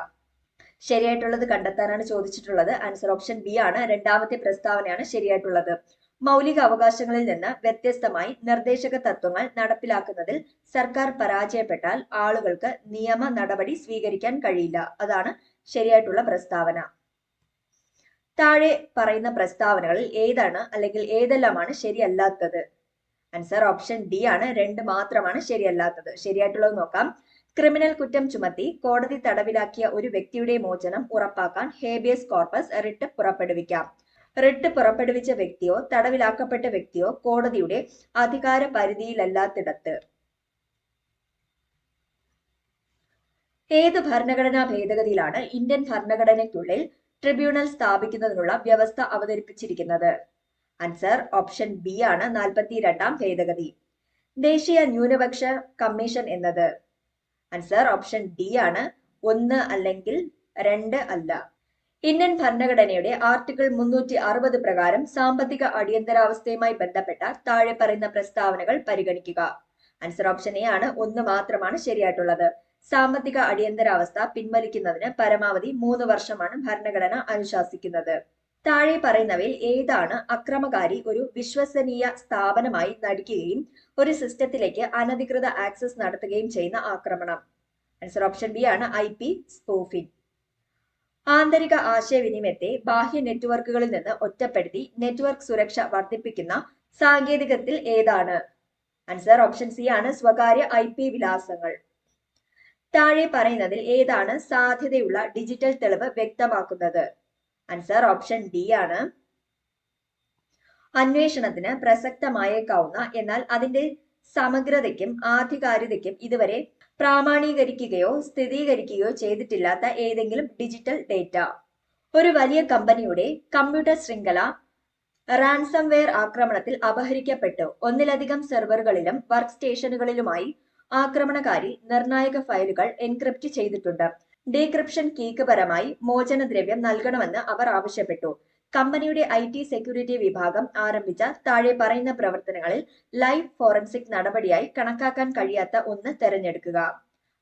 ശരിയായിട്ടുള്ളത് കണ്ടെത്താനാണ് ചോദിച്ചിട്ടുള്ളത്. ആൻസർ ഓപ്ഷൻ ബി ആണ് രണ്ടാമത്തെ പ്രസ്താവനയാണ് ശരിയായിട്ടുള്ളത്. മൗലിക അവകാശങ്ങളിൽ നിന്ന് വ്യത്യസ്തമായി നിർദ്ദേശക തത്വങ്ങൾ നടപ്പിലാക്കുന്നതിൽ സർക്കാർ പരാജയപ്പെട്ടാൽ ആളുകൾക്ക് നിയമ നടപടി സ്വീകരിക്കാൻ കഴിയില്ല. അതാണ് ശരിയായിട്ടുള്ള പ്രസ്താവന. താഴെ പറയുന്ന പ്രസ്താവനകളിൽ ഏതാണ് അല്ലെങ്കിൽ ഏതെല്ലാമാണ് ശരിയല്ലാത്തത്? ആൻസർ ഓപ്ഷൻ ഡി ആണ് 2 മാത്രമാണ് ശരിയല്ലാത്തത്. ശരിയായിട്ടുള്ളത് നോക്കാം. ക്രിമിനൽ കുറ്റം ചുമത്തി കോടതി തടവിലാക്കിയ ഒരു വ്യക്തിയുടെ മോചനം ഉറപ്പാക്കാൻ ഹേബിയസ് കോർപ്പസ് റിട്ട് പുറപ്പെടുവിക്കാം. റിട്ട് പുറപ്പെടുവിച്ച വ്യക്തിയോ തടവിലാക്കപ്പെട്ട വ്യക്തിയോ കോടതിയുടെ അധികാര പരിധിയിലല്ലാത്തിടത്ത്. ഏത് ഭരണഘടനാ ഭേദഗതിയിലാണ് ഇന്ത്യൻ ഭരണഘടനയ്ക്കുള്ളിൽ ട്രിബ്യൂണൽ സ്ഥാപിക്കുന്നതിനുള്ള വ്യവസ്ഥ അവതരിപ്പിച്ചിരിക്കുന്നത്? ആൻസർ ഓപ്ഷൻ ബി ആണ് 42-ാം ഭേദഗതി. ദേശീയ ന്യൂനപക്ഷ കമ്മീഷൻ എന്നത്? ആൻസർ ഓപ്ഷൻ ഡി ആണ് 1 അല്ലെങ്കിൽ 2 അല്ല. ഇന്ത്യൻ ഭരണഘടനയുടെ ആർട്ടിക്കിൾ 360 പ്രകാരം സാമ്പത്തിക അടിയന്തരാവസ്ഥയുമായി ബന്ധപ്പെട്ട താഴെ പറയുന്ന പ്രസ്താവനകൾ പരിഗണിക്കുക. ആൻസർ ഓപ്ഷൻ എ ആണ് 1 മാത്രമാണ് ശരിയായിട്ടുള്ളത്. സാമ്പത്തിക അടിയന്തരാവസ്ഥ പിൻവലിക്കുന്നതിന് പരമാവധി 3 വർഷമാണ് ഭരണഘടന അനുശാസിക്കുന്നത്. താഴെ പറയുന്നവയിൽ ഏതാണ് അക്രമകാരി ഒരു വിശ്വസനീയ സ്ഥാപനമായി നടിക്കുകയും ഒരു സിസ്റ്റത്തിലേക്ക് അനധികൃത ആക്സസ് നടത്തുകയും ചെയ്യുന്ന ആക്രമണം? ആൻസർ ഓപ്ഷൻ ബി ആണ് IP സ്പൂഫിംഗ്. ആന്തരിക ആശയവിനിമയത്തെ ബാഹ്യ നെറ്റ്വർക്കുകളിൽ നിന്ന് ഒറ്റപ്പെടുത്തി നെറ്റ്വർക്ക് സുരക്ഷ വർദ്ധിപ്പിക്കുന്ന സാങ്കേതികത്തിൽ ഏതാണ്? ആൻസർ ഓപ്ഷൻ സി ആണ് സ്വകാര്യ IP വിലാസങ്ങൾ. താഴെ പറയുന്നതിൽ ഏതാണ് സാധ്യതയുള്ള ഡിജിറ്റൽ തെളിവ് വ്യക്തമാക്കുന്നത്? ആൻസർ ഓപ്ഷൻ ഡി ആണ് അന്വേഷണത്തിന് പ്രസക്തമായേക്കാവുന്ന എന്നാൽ അതിന്റെ സമഗ്രതയ്ക്കും ആധികാരികതയ്ക്കും ഇതുവരെ പ്രാമാണീകരിക്കുകയോ സ്ഥിരീകരിക്കുകയോ ചെയ്തിട്ടില്ലാത്ത ഏതെങ്കിലും ഡിജിറ്റൽ ഡേറ്റ. ഒരു വലിയ കമ്പനിയുടെ കമ്പ്യൂട്ടർ ശൃംഖല റാൻസംവെയർ ആക്രമണത്തിൽ അപഹരിക്കപ്പെട്ടു. ഒന്നിലധികം സെർവറുകളിലും വർക്ക് സ്റ്റേഷനുകളിലുമായി ആക്രമണകാരി നിർണായക ഫയലുകൾ എൻക്രിപ്റ്റ് ചെയ്തിട്ടുണ്ട്. ഡീക്രിപ്ഷൻ കീക്ക് പരമായി മോചനദ്രവ്യം നൽകണമെന്ന് അവർ ആവശ്യപ്പെട്ടു. കമ്പനിയുടെ IT സെക്യൂരിറ്റി വിഭാഗം ആരംഭിച്ച താഴെ പറയുന്ന പ്രവർത്തനങ്ങളിൽ ലൈവ് ഫോറൻസിക് നടപടിയായി കണക്കാക്കാൻ കഴിയാത്ത ഒന്ന് തിരഞ്ഞെടുക്കുക.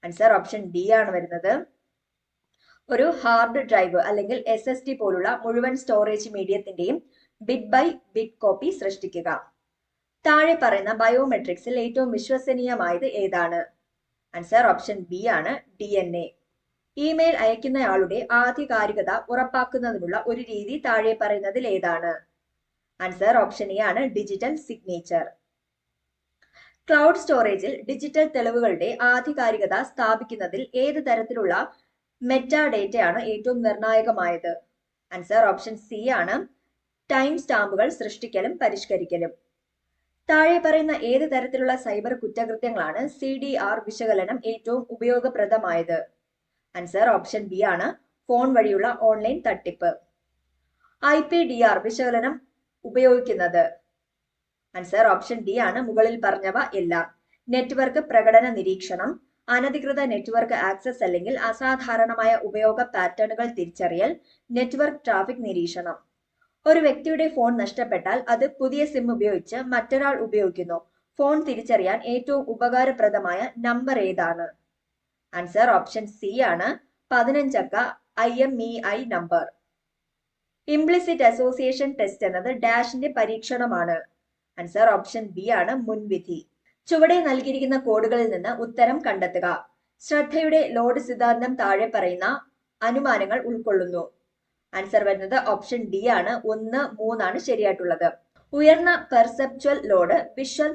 ആൻസർ ഓപ്ഷൻ ഡി ആണ് വരുന്നത്. ഒരു ഹാർഡ് ഡ്രൈവ് അല്ലെങ്കിൽ SSD പോലുള്ള മുഴുവൻ സ്റ്റോറേജ് മീഡിയത്തിന്റെയും ബിറ്റ് ബൈ ബിറ്റ് കോപ്പി സൃഷ്ടിക്കുക. താഴെ പറയുന്ന ബയോമെട്രിക്സിൽ ഏറ്റവും വിശ്വസനീയമായത് ഏതാണ്? ആൻസർ ഓപ്ഷൻ ബി ആണ് DNA. ഇമെയിൽ അയക്കുന്നയാളുടെ ആധികാരികത ഉറപ്പാക്കുന്നതിനുള്ള ഒരു രീതി താഴെ പറയുന്നതിൽ ഏതാണ്? ആൻസർ ഓപ്ഷൻ എ ആണ് ഡിജിറ്റൽ സിഗ്നേച്ചർ. ക്ലൗഡ് സ്റ്റോറേജിൽ ഡിജിറ്റൽ തെളിവുകളുടെ ആധികാരികത സ്ഥാപിക്കുന്നതിൽ ഏത് തരത്തിലുള്ള മെറ്റാഡേറ്റയാണ് ഏറ്റവും നിർണായകമായത്? ആൻസർ ഓപ്ഷൻ സി ആണ് ടൈം സ്റ്റാമ്പുകൾ സൃഷ്ടിക്കലും പരിഷ്കരിക്കലും. താഴെ പറയുന്ന ഏത് തരത്തിലുള്ള സൈബർ കുറ്റകൃത്യങ്ങളാണ് CDR വിശകലനം ഏറ്റവും ഉപയോഗപ്രദമായത്? ആൻസർ ഓപ്ഷൻ ബി ആണ് ഫോൺ വഴിയുള്ള ഓൺലൈൻ തട്ടിപ്പ്. IPDR വിശകലനം ഉപയോഗിക്കുന്നത്? ആൻസർ ഓപ്ഷൻ ഡി ആണ് മുകളിൽ പറഞ്ഞവ എല്ലാം. നെറ്റ്വർക്ക് പ്രകടന നിരീക്ഷണം, അനധികൃത നെറ്റ്വർക്ക് ആക്സസ് അല്ലെങ്കിൽ അസാധാരണമായ ഉപയോഗ പാറ്റേണുകൾ തിരിച്ചറിയൽ, നെറ്റ്വർക്ക് ട്രാഫിക് നിരീക്ഷണം. ഒരു വ്യക്തിയുടെ ഫോൺ നഷ്ടപ്പെട്ടാൽ അത് പുതിയ സിം ഉപയോഗിച്ച് മറ്റൊരാൾ ഉപയോഗിക്കുന്നു. ഫോൺ തിരിച്ചറിയാൻ ഏറ്റവും ഉപകാരപ്രദമായ നമ്പർ ഏതാണ്? ആൻസർ ഓപ്ഷൻ സി ആണ് 15 അക്ക IMEI number. Implicit association test എന്നത് ഡാഷിന്റെ പരീക്ഷണമാണ്. ആൻസർ ഓപ്ഷൻ ബി ആണ് മുൻവിധി. ചുവടെ നൽകിയിരിക്കുന്ന കോഡുകളിൽ നിന്ന് ഉത്തരം കണ്ടെത്തുക. ശ്രദ്ധയുടെ ലോഡ് സിദ്ധാന്തം താഴെ പറയുന്ന അനുമാനങ്ങൾ ഉൾക്കൊള്ളുന്നു. ആൻസർ വരുന്നത് ഓപ്ഷൻ ഡി ആണ്. 1, 3 ആണ് ശരിയായിട്ടുള്ളത്. ഉയർന്ന പെർസെപ്ച്വൽ ലോഡ് വിഷ്വൽ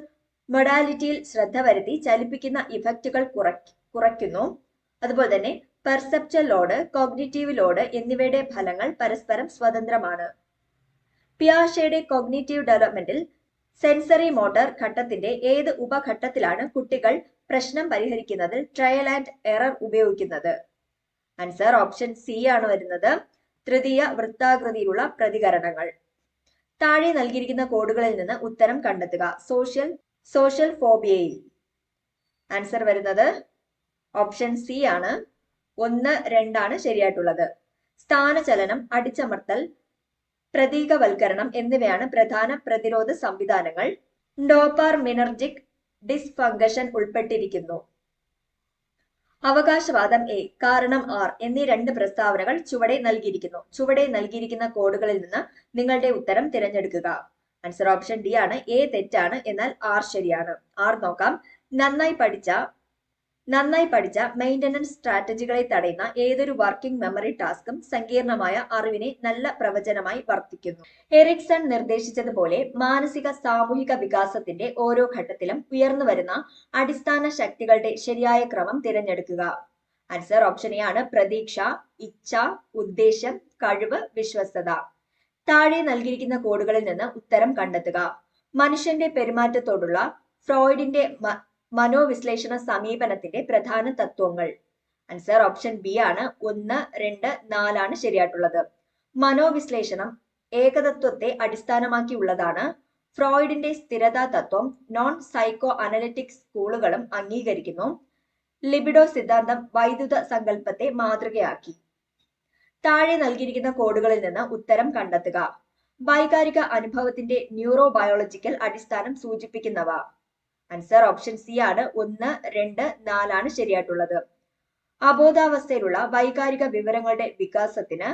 മൊഡാലിറ്റിയിൽ ശ്രദ്ധ വരുത്തി ചലിപ്പിക്കുന്ന ഇഫക്റ്റുകൾ കുറയ്ക്കുന്നു. അതുപോലെ തന്നെ പെർസെപ്ച്വൽ ലോഡ്, കോഗ്നിറ്റീവ് ലോഡ് എന്നിവയുടെ ഫലങ്ങൾ പരസ്പരം സ്വതന്ത്രമാണ്. പിയാഷെയുടെ കോഗ്നിറ്റീവ് ഡെവലപ്മെന്റിൽ സെൻസറി മോട്ടോർ ഘട്ടത്തിന്റെ ഏത് ഉപഘട്ടത്തിലാണ് കുട്ടികൾ പ്രശ്നം പരിഹരിക്കുന്നതിൽ ട്രയൽ ആൻഡ് എറർ ഉപയോഗിക്കുന്നത്? ആൻസർ ഓപ്ഷൻ സി ആണ് വരുന്നത്. തൃതീയ വൃത്താകൃതിയിലുള്ള പ്രതികരണങ്ങൾ. താഴെ നൽകിയിരിക്കുന്ന കോഡുകളിൽ നിന്ന് ഉത്തരം കണ്ടെത്തുക. സോഷ്യൽ ഫോബിയയിൽ ആൻസർ വരുന്നത് ഓപ്ഷൻ സി ആണ്. 1, 2 ആണ് ശരിയായിട്ടുള്ളത്. സ്ഥാനചലനം, അടിച്ചമർത്തൽ, പ്രതീകവൽക്കരണം എന്നിവയാണ് പ്രധാന പ്രതിരോധ സംവിധാനങ്ങൾ. ഡോപാർമിനർജിക് ഡിസ്ഫംഗഷൻ ഉൾപ്പെട്ടിരിക്കുന്നു. അവകാശവാദം എ, കാരണം ആർ എന്നീ 2 പ്രസ്താവനകൾ ചുവടെ നൽകിയിരിക്കുന്നു. ചുവടെ നൽകിയിരിക്കുന്ന കോഡുകളിൽ നിന്ന് നിങ്ങളുടെ ഉത്തരം തിരഞ്ഞെടുക്കുക. ആൻസർ ഓപ്ഷൻ ഡി ആണ്. എ തെറ്റാണ്, എന്നാൽ ആർ ശരിയാണ്. ആർ നോക്കാം. നന്നായി പഠിച്ച മെയിന്റനൻസ് സ്ട്രാറ്റജികളെ തടയുന്ന ഏതൊരു വർക്കിംഗ് മെമ്മറി ടാസ്കും സങ്കീർണമായ അറിവിനെ നല്ല പ്രവചനമായി വർത്തിക്കുന്നു. എറിക്സൺ നിർദ്ദേശിച്ചതുപോലെ മാനസിക സാമൂഹിക വികാസത്തിന്റെ ഓരോ ഘട്ടത്തിലും ഉയർന്നു വരുന്ന അടിസ്ഥാന ശക്തികളുടെ ശരിയായ ക്രമം തിരഞ്ഞെടുക്കുക. ആൻസർ ഓപ്ഷൻ എ ആണ്. പ്രതീക്ഷ, ഇച്ഛ, ഉദ്ദേശ്യം, കഴിവ്, വിശ്വസ്തത. താഴെ നൽകിയിരിക്കുന്ന കോഡുകളിൽ നിന്ന് ഉത്തരം കണ്ടെത്തുക. മനുഷ്യന്റെ പെരുമാറ്റത്തോടുള്ള ഫ്രോയിഡിന്റെ മനോവിശ്ലേഷണ സമീപനത്തിന്റെ പ്രധാന തത്വങ്ങൾ. ആൻസർ ഓപ്ഷൻ ബി ആണ്. 1, 2, 4 ആണ് ശരിയായിട്ടുള്ളത്. മനോവിശ്ലേഷണം ഏകതത്വത്തെ അടിസ്ഥാനമാക്കിയുള്ളതാണ്. ഫ്രോയിഡിന്റെ സ്ഥിരതാ തത്വം നോൺ സൈക്കോ അനലിറ്റിക് സ്കൂളുകളും അംഗീകരിക്കുന്നു. ലിബിഡോ സിദ്ധാന്തം വൈദ്യുത സങ്കല്പത്തെ മാതൃകയാക്കി. താഴെ നൽകിയിരിക്കുന്ന കോഡുകളിൽ നിന്ന് ഉത്തരം കണ്ടെത്തുക. വൈകാരിക അനുഭവത്തിന്റെ ന്യൂറോബയോളജിക്കൽ അടിസ്ഥാനം സൂചിപ്പിക്കുന്നവ. ആൻസർ ഓപ്ഷൻ സി ആണ്. 1, 2, 4 ആണ് ശരിയായിട്ടുള്ളത്. അബോധാവസ്ഥയിലുള്ള വൈകാരിക വിവരങ്ങളുടെ വികാസത്തിന്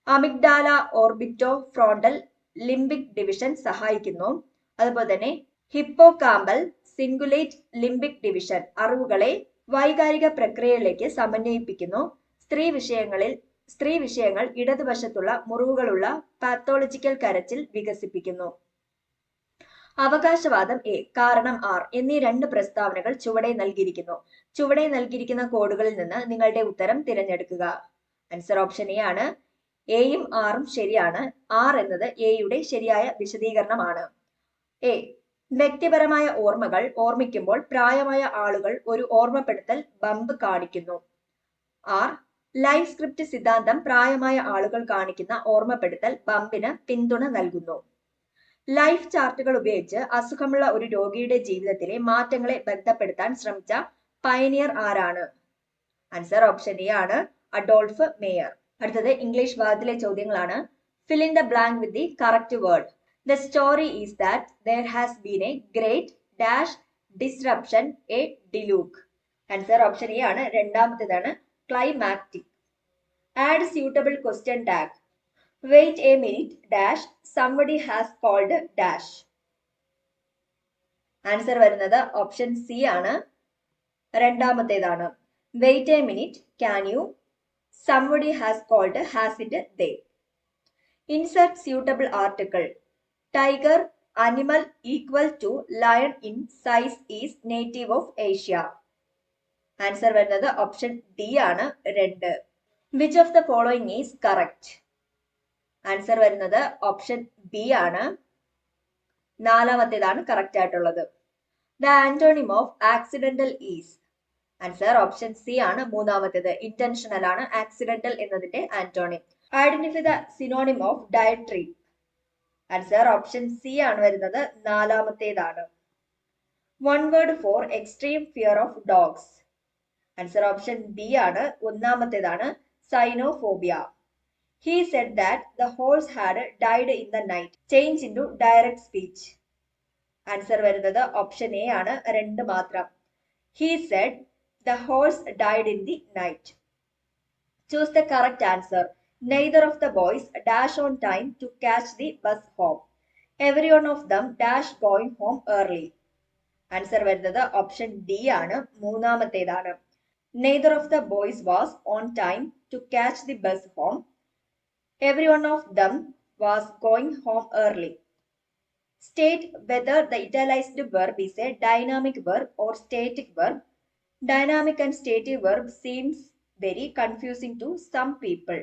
amygdala orbito frontal limbic division സഹായിക്കുന്നു. അതുപോലെ തന്നെ ഹിപ്പോകാമ്പൽ സിംഗുലേറ്റ് ലിംബിക് ഡിവിഷൻ അറിവുകളെ വൈകാരിക പ്രക്രിയയിലേക്ക് സമന്വയിപ്പിക്കുന്നു. സ്ത്രീ വിഷയങ്ങൾ ഇടതുവശത്തുള്ള മുറിവുകളുള്ള പാത്തോളജിക്കൽ കരച്ചിൽ വികസിപ്പിക്കുന്നു. അവകാശവാദം എ, കാരണം ആർ എന്നീ 2 പ്രസ്താവനകൾ ചുവടെ നൽകിയിരിക്കുന്നു. ചുവടെ നൽകിയിരിക്കുന്ന കോഡുകളിൽ നിന്ന് നിങ്ങളുടെ ഉത്തരം തിരഞ്ഞെടുക്കുക. ആൻസർ ഓപ്ഷൻ എ ആണ്. എയും ആറും ശരിയാണ്. ആർ എന്നത് എയുടെ ശരിയായ വിശദീകരണമാണ്. എ, വ്യക്തിപരമായ ഓർമ്മകൾ ഓർമ്മിക്കുമ്പോൾ പ്രായമായ ആളുകൾ ഒരു ഓർമ്മപ്പെടുത്തൽ ബമ്പ് കാണിക്കുന്നു. ആർ, ലൈഫ് സ്ക്രിപ്റ്റ് സിദ്ധാന്തം പ്രായമായ ആളുകൾ കാണിക്കുന്ന ഓർമ്മപ്പെടുത്തൽ ബമ്പിന് പിന്തുണ നൽകുന്നു. ലൈഫ് ചാർട്ടുകൾ ഉപയോഗിച്ച് അസുഖമുള്ള ഒരു രോഗിയുടെ ജീവിതത്തിലെ മാറ്റങ്ങളെ ബന്ധപ്പെടുത്താൻ ശ്രമിച്ച പയനിയർ ആരാണ്? ആൻസർ ഓപ്ഷൻ എ ആണ് അഡോൾഫ് മേയർ. അടുത്തത് ഇംഗ്ലീഷ് ഭാഗത്തിലെ ചോദ്യങ്ങളാണ്. Fill in the blank with the correct word. The story is that there has been a great dash disruption a deluge. Answer option A ആണ് രണ്ടാമത്തേതാണ് climactic. Add suitable question tag. Wait a minute dash somebody has called dash. Answer വരുന്നത് option C ആണ് രണ്ടാമത്തേതാണ്. Wait a minute can you somebody has called has it they. Insert suitable article. Tiger animal equal to lion in size is native of Asia. Answer വരുന്നത് option D ആണ് 2. Which of the following is correct? Answer വരുന്നത് option B ആണ് നാലാമത്തേതാണ് correct ആയിട്ടുള്ളത്. The antonym of accidental is. Answer option C ആണ് മൂന്നാമത്തേത്. Intentional ആണ് accidental എന്നതിന്റെ antonym. Identify the synonym of dietary. Answer option C ആണ് വരുന്നത് നാലാമത്തേതാണ്. One word for extreme fear of dogs. Answer option B ആണ് ഒന്നാമത്തേതാണ് cynophobia. He said that the horse had died in the night. Change into direct speech. Answer വരുന്നത് option A ആണ് 2 മാത്രം. He said the horse died in the night. Choose the correct answer. Neither of the boys dash on time to catch the bus home. Every one of them dash going home early. Answer വരുന്നത് option D ആണ് മൂന്നാമത്തേതാണ്. Neither of the boys was on time to catch the bus home. Every one of them was going home early. State whether the italicized verb is a dynamic verb or static verb. Dynamic and stative verb seems very confusing to some people.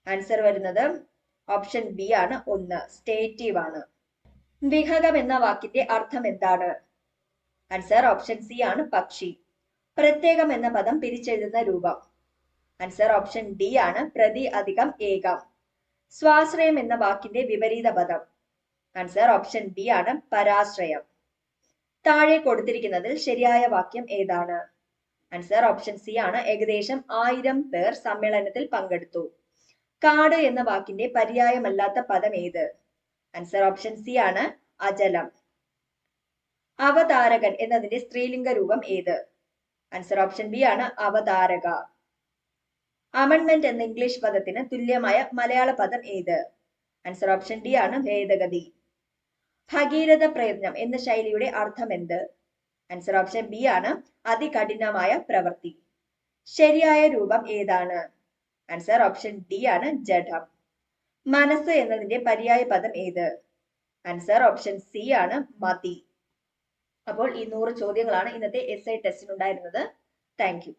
Answer വരുന്നത് option B ആണ് 1 stative ആണ്. വിഹകം എന്ന വാക്കിന്റെ അർത്ഥം എന്താണ്? Answer option C ആണ് പക്ഷി. പ്രത്യേകം എന്ന പദം പിരിച്ചെഴുതുന്ന രൂപം. ആൻസർ ഓപ്ഷൻ ഡി ആണ് പ്രതി അധികം ഏകം. സ്വാശ്രയം എന്ന വാക്കിന്റെ വിപരീത പദം. ആൻസർ ഓപ്ഷൻ ബി ആണ് പരാശ്രയം. താഴെ കൊടുത്തിരിക്കുന്നതിൽ ശരിയായ വാക്യം ഏതാണ്? ആൻസർ ഓപ്ഷൻ സി ആണ് ഏകദേശം 1000 പേർ സമ്മേളനത്തിൽ പങ്കെടുത്തു. കാട് എന്ന വാക്കിന്റെ പര്യായമല്ലാത്ത പദം ഏത്? ആൻസർ ഓപ്ഷൻ സി ആണ് അജലം. അവതാരകൻ എന്നതിന്റെ സ്ത്രീലിംഗ രൂപം ഏത്? ആൻസർ ഓപ്ഷൻ ബി ആണ് അവതാരക. അമെൻമെന്റ് എന്ന ഇംഗ്ലീഷ് പദത്തിന് തുല്യമായ മലയാള പദം ഏത്? ആൻസർ ഓപ്ഷൻ ഡി ആണ് ഭേദഗതി. ഭഗീരഥ പ്രയത്നം എന്ന ശൈലിയുടെ അർത്ഥം എന്ത്? ആൻസർ ഓപ്ഷൻ ബി ആണ് അതികഠിനമായ പ്രവൃത്തി. ശരിയായ രൂപം ഏതാണ്? ആൻസർ ഓപ്ഷൻ ഡി ആണ് ജഡം. മനസ്സ് എന്നതിന്റെ പര്യായ പദം ഏത്? ആൻസർ ഓപ്ഷൻ സി ആണ് മതി. അപ്പോൾ ഈ 100 ചോദ്യങ്ങളാണ് ഇന്നത്തെ എസ്ഐ ടെസ്റ്റിനുണ്ടായിരുന്നത്. Thank you.